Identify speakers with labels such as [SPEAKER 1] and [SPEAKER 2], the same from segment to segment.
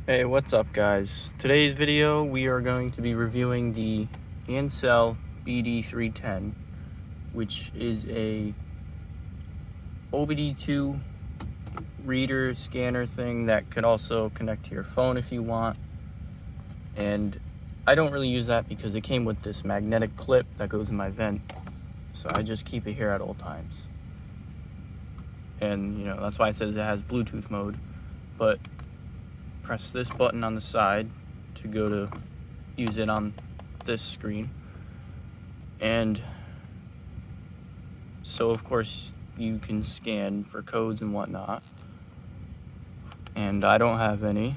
[SPEAKER 1] Hey, what's up guys? Today's video we are going to be reviewing the Ancel BD310, which is a OBD2 reader scanner thing that could also connect to your phone if you want. And I don't really use that because it came with this magnetic clip that goes in my vent, so I just keep it here at all times. And that's why it says it has Bluetooth mode. But press this button on the side to go to use it on this screen, and so of course you can scan for codes and whatnot, and I don't have any.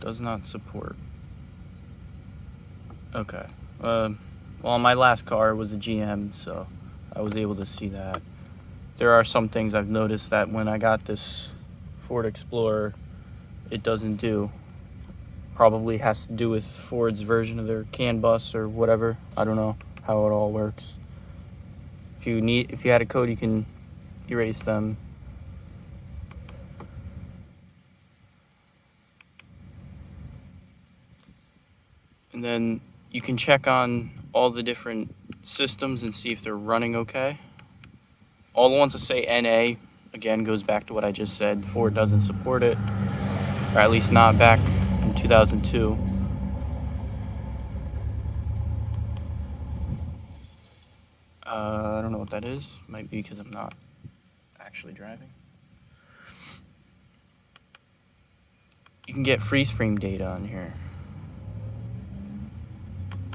[SPEAKER 1] Does not support. Okay. Well, my last car was a GM, so I was able to see that. There are some things I've noticed that when I got this Ford Explorer, it doesn't do. Probably has to do with Ford's version of their Canbus or whatever. I don't know how it all works. If you had a code, you can erase them. And then you can check on all the different systems and see if they're running okay. All the ones that say NA, again, goes back to what I just said. Ford doesn't support it, or at least not back in 2002. I don't know what that is. Might be because I'm not actually driving. You can get freeze frame data on here.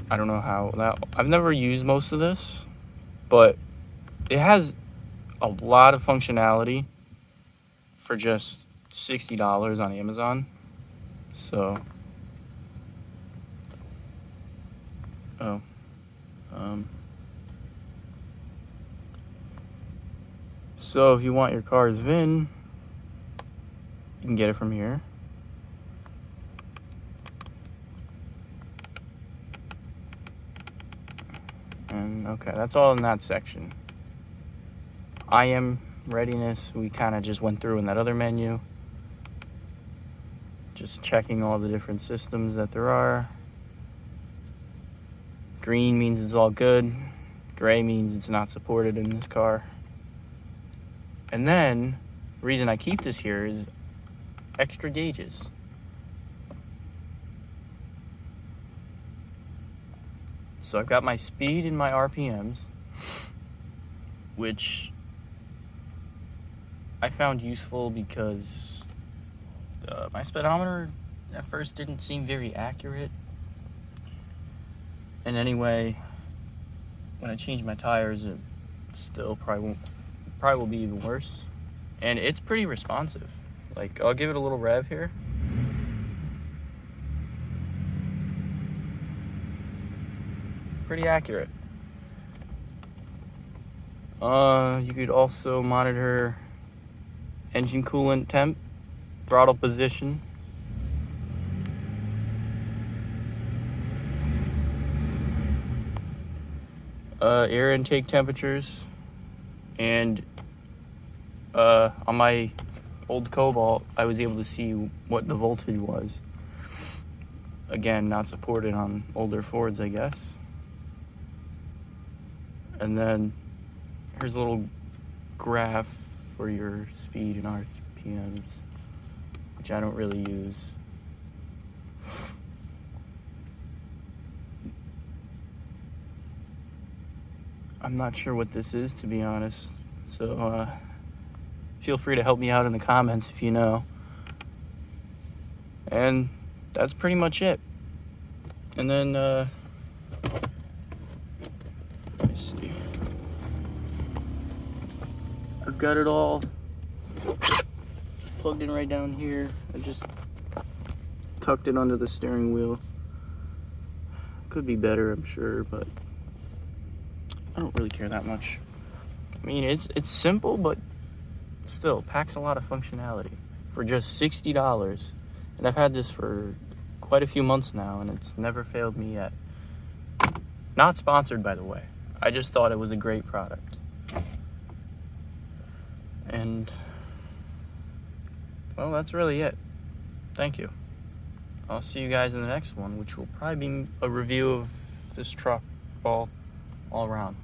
[SPEAKER 1] I don't know how that. I've never used most of this, but it has a lot of functionality for just $60 on Amazon. So, so if you want your car's VIN, you can get it from here. And okay, that's all in that section. IM readiness, we kind of just went through in that other menu. Just checking all the different systems that there are. Green means it's all good. Gray means it's not supported in this car. And then, the reason I keep this here is extra gauges. So I've got my speed and my RPMs, which I found useful because my speedometer at first didn't seem very accurate. And anyway, when I change my tires, it still probably will be even worse. And it's pretty responsive. Like, I'll give it a little rev here. Pretty accurate. You could also monitor engine coolant temp, throttle position, air intake temperatures, and on my old Cobalt, I was able to see what the voltage was. Again, not supported on older Fords, I guess. And then here's a little graph for your speed and RPMs, which I don't really use. I'm not sure what this is, to be honest. So feel free to help me out in the comments if you know. And that's pretty much it. And then let me see. I've got it all just plugged in right down here. I just tucked it under the steering wheel. Could be better, I'm sure, but I don't really care that much. I mean, it's simple, but still packs a lot of functionality for just $60. And I've had this for quite a few months now, and it's never failed me yet. Not sponsored, by the way. I just thought it was a great product. And, well, that's really it. Thank you. I'll see you guys in the next one, which will probably be a review of this truck all around.